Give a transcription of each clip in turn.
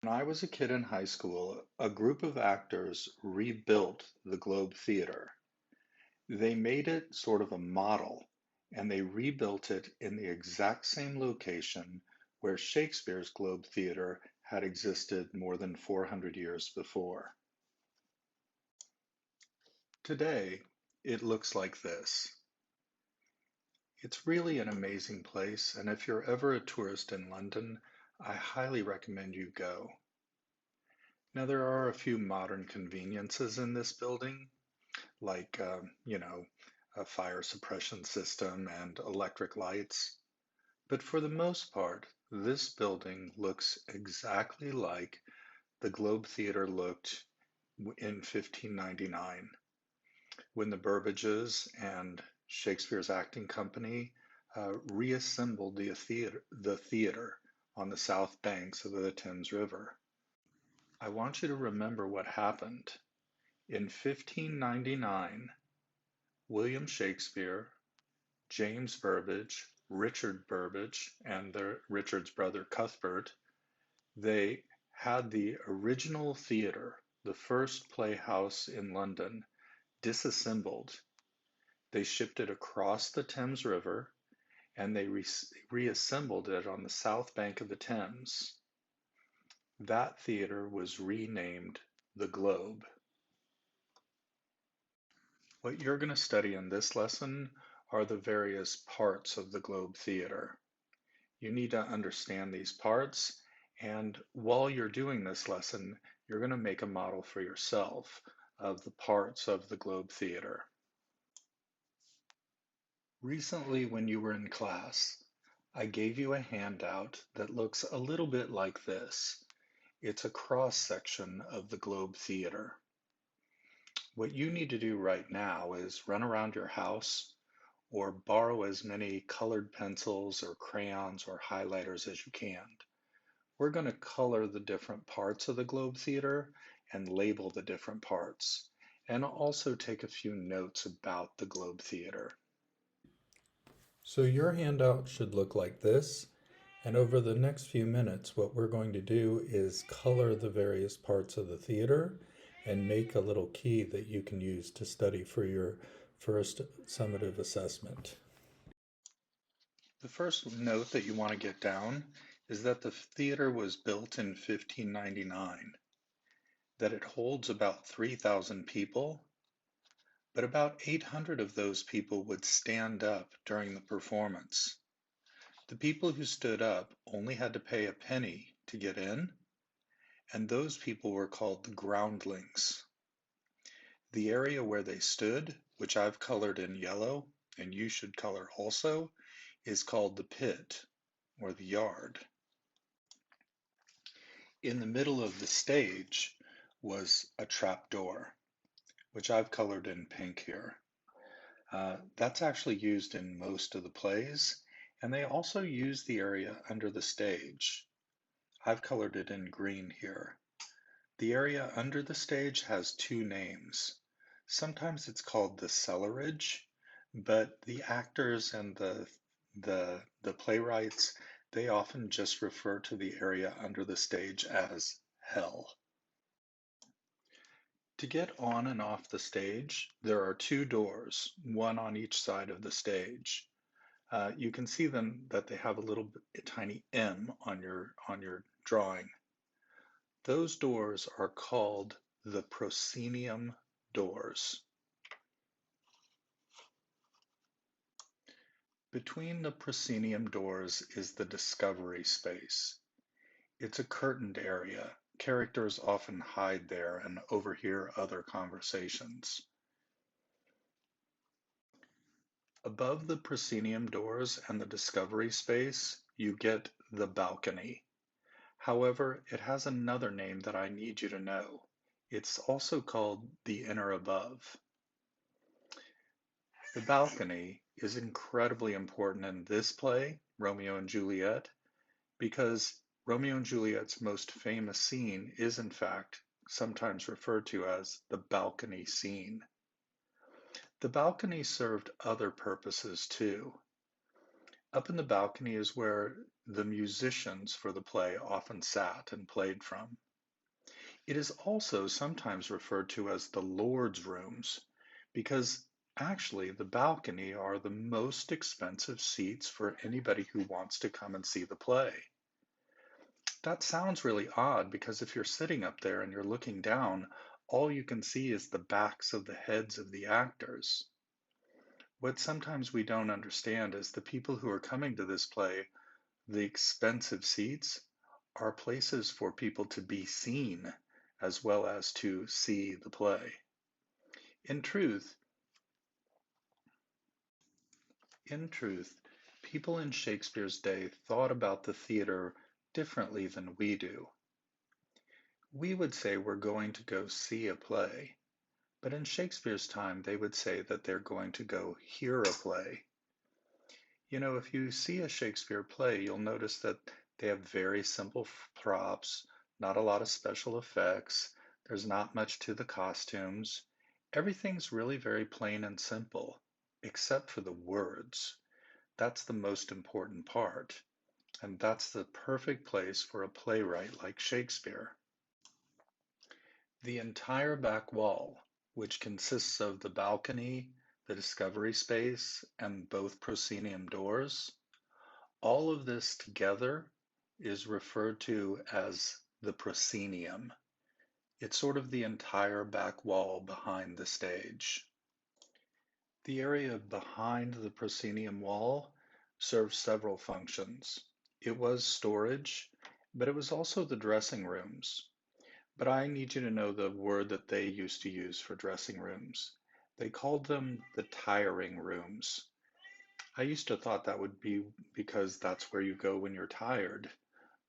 When I was a kid in high school, a group of actors rebuilt the Globe Theater. They made it sort of a model, and they rebuilt it in the exact same location where Shakespeare's Globe Theater had existed more than 400 years before. Today, it looks like this. It's really an amazing place, and if you're ever a tourist in London, I highly recommend you go. Now, there are a few modern conveniences in this building, like, a fire suppression system and electric lights. But for the most part, this building looks exactly like the Globe Theatre looked in 1599 when the Burbages and Shakespeare's Acting Company reassembled the theater on the south banks of the Thames River. I want you to remember what happened. In 1599, William Shakespeare, James Burbage, Richard Burbage, and Richard's brother Cuthbert, they had the original theater, the first playhouse in London, disassembled. They shipped it across the Thames River and they reassembled it on the south bank of the Thames. That theater was renamed the Globe. What you're going to study in this lesson are the various parts of the Globe Theater. You need to understand these parts, and while you're doing this lesson, you're going to make a model for yourself of the parts of the Globe Theater. Recently, when you were in class, I gave you a handout that looks a little bit like this. It's a cross section of the Globe Theater. What you need to do right now is run around your house or borrow as many colored pencils or crayons or highlighters as you can. We're going to color the different parts of the Globe Theater and label the different parts, and also take a few notes about the Globe Theater. So your handout should look like this, and over the next few minutes, what we're going to do is color the various parts of the theater and make a little key that you can use to study for your first summative assessment. The first note that you want to get down is that the theater was built in 1599, that it holds about 3,000 people, but about 800 of those people would stand up during the performance. The people who stood up only had to pay a penny to get in, and those people were called the groundlings. The area where they stood, which I've colored in yellow, and you should color also, is called the pit, or the yard. In the middle of the stage was a trap door, which I've colored in pink here. That's actually used in most of the plays, and they also use the area under the stage. I've colored it in green here. The area under the stage has two names. Sometimes it's called the cellarage, but the actors and the playwrights, they often just refer to the area under the stage as hell. To get on and off the stage, there are two doors, one on each side of the stage. You can see them that they have a tiny M on your drawing. Those doors are called the proscenium doors. Between the proscenium doors is the discovery space. It's a curtained area. Characters often hide there and overhear other conversations. Above the proscenium doors and the discovery space, you get the balcony. However, it has another name that I need you to know. It's also called the inner above. The balcony is incredibly important in this play, Romeo and Juliet, because Romeo and Juliet's most famous scene is in fact sometimes referred to as the balcony scene. The balcony served other purposes too. Up in the balcony is where the musicians for the play often sat and played from. It is also sometimes referred to as the Lord's rooms because actually the balcony are the most expensive seats for anybody who wants to come and see the play. That sounds really odd because if you're sitting up there and you're looking down, all you can see is the backs of the heads of the actors. What sometimes we don't understand is the people who are coming to this play, the expensive seats, are places for people to be seen as well as to see the play. In truth, in truth, people in Shakespeare's day thought about the theater differently than we do. We would say we're going to go see a play, but in Shakespeare's time, they would say that they're going to go hear a play. You know, if you see a Shakespeare play, you'll notice that they have very simple props, not a lot of special effects. There's not much to the costumes. Everything's really very plain and simple, except for the words. That's the most important part, and that's the perfect place for a playwright like Shakespeare. The entire back wall, which consists of the balcony, the discovery space, and both proscenium doors, all of this together is referred to as the proscenium. It's sort of the entire back wall behind the stage. The area behind the proscenium wall served several functions. It was storage, but it was also the dressing rooms. But I need you to know the word that they used to use for dressing rooms. They called them the tiring rooms. I used to thought that would be because that's where you go when you're tired,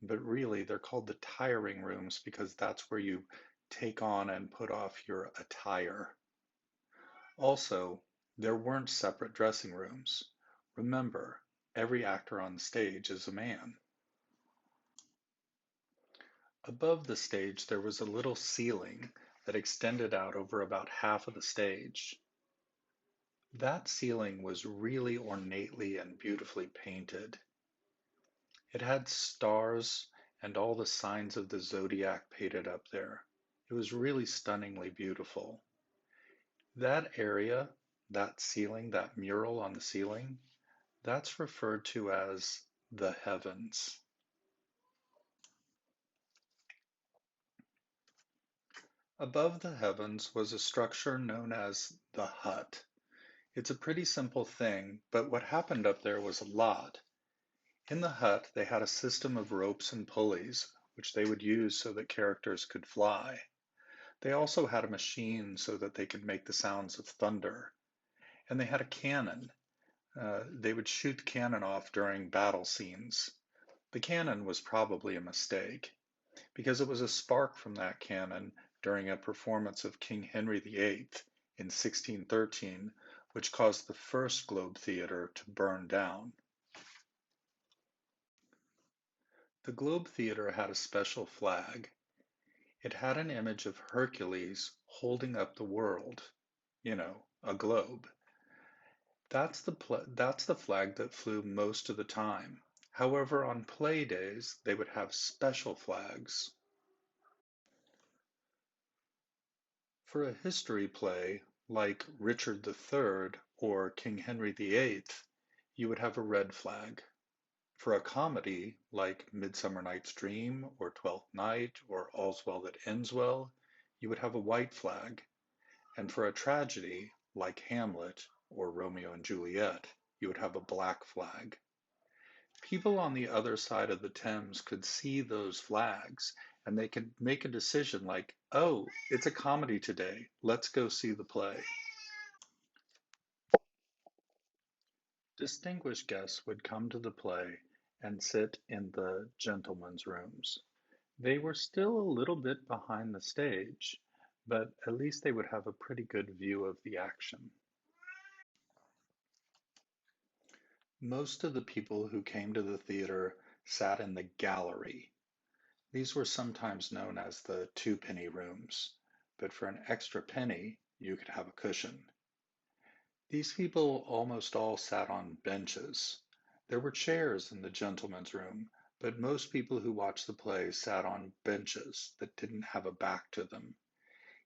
but really they're called the tiring rooms because that's where you take on and put off your attire. Also, there weren't separate dressing rooms. Remember, every actor on stage is a man. Above the stage, there was a little ceiling that extended out over about half of the stage. That ceiling was really ornately and beautifully painted. It had stars and all the signs of the zodiac painted up there. It was really stunningly beautiful. That area, that ceiling, that mural on the ceiling, that's referred to as the heavens. Above the heavens was a structure known as the hut. It's a pretty simple thing, but what happened up there was a lot. In the hut, they had a system of ropes and pulleys, which they would use so that characters could fly. They also had a machine so that they could make the sounds of thunder. And they had a cannon. They would shoot the cannon off during battle scenes. The cannon was probably a mistake, because it was a spark from that cannon during a performance of King Henry VIII in 1613, which caused the first Globe Theatre to burn down. The Globe Theatre had a special flag. It had an image of Hercules holding up the world, a globe. That's the flag that flew most of the time. However, on play days, they would have special flags. For a history play like Richard III or King Henry VIII, you would have a red flag. For a comedy like Midsummer Night's Dream or Twelfth Night or All's Well That Ends Well, you would have a white flag. And for a tragedy like Hamlet or Romeo and Juliet, you would have a black flag. People on the other side of the Thames could see those flags and they could make a decision like, oh, it's a comedy today. Let's go see the play. Distinguished guests would come to the play and sit in the gentlemen's rooms. They were still a little bit behind the stage, but at least they would have a pretty good view of the action. Most of the people who came to the theater sat in the gallery. These were sometimes known as the two-penny rooms, but for an extra penny, you could have a cushion. These people almost all sat on benches. There were chairs in the gentleman's room, but most people who watched the play sat on benches that didn't have a back to them.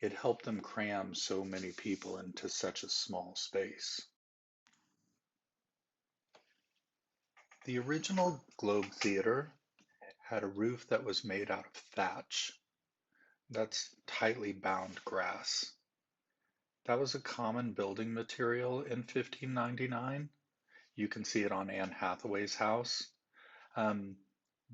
It helped them cram so many people into such a small space. The original Globe Theater had a roof that was made out of thatch. That's tightly bound grass. That was a common building material in 1599. You can see it on Anne Hathaway's house. Um,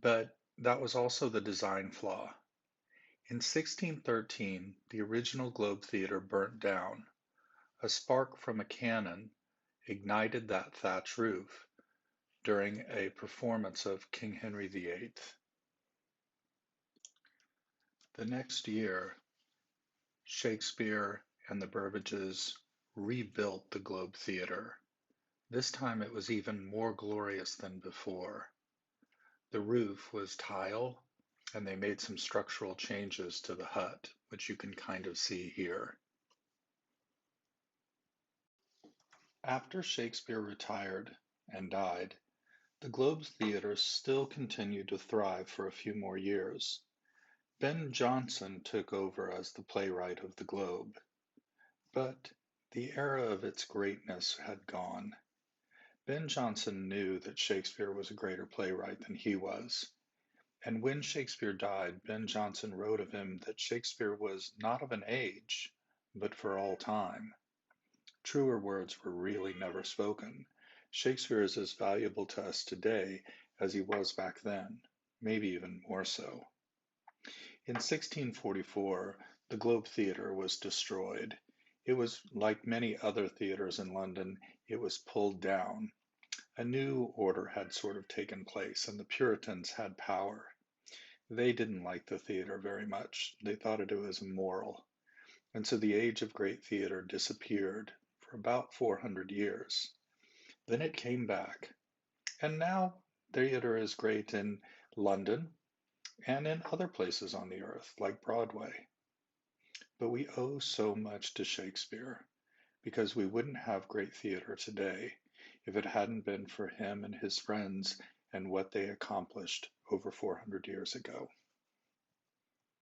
but that was also the design flaw. In 1613, the original Globe Theater burnt down. A spark from a cannon ignited that thatch roof during a performance of King Henry VIII. The next year, Shakespeare and the Burbages rebuilt the Globe Theater. This time it was even more glorious than before. The roof was tile, and they made some structural changes to the hut, which you can kind of see here. After Shakespeare retired and died, the Globe Theatre still continued to thrive for a few more years. Ben Jonson took over as the playwright of the Globe, but the era of its greatness had gone. Ben Jonson knew that Shakespeare was a greater playwright than he was, and when Shakespeare died, Ben Jonson wrote of him that Shakespeare was not of an age, but for all time. Truer words were really never spoken. Shakespeare is as valuable to us today as he was back then, maybe even more so. In 1644, the Globe Theatre was destroyed. It was like many other theatres in London, it was pulled down. A new order had sort of taken place, and the Puritans had power. They didn't like the theater very much. They thought it was immoral. And so the age of great theater disappeared for about 400 years. Then it came back. And now theater is great in London and in other places on the earth, like Broadway. But we owe so much to Shakespeare because we wouldn't have great theater today if it hadn't been for him and his friends and what they accomplished over 400 years ago.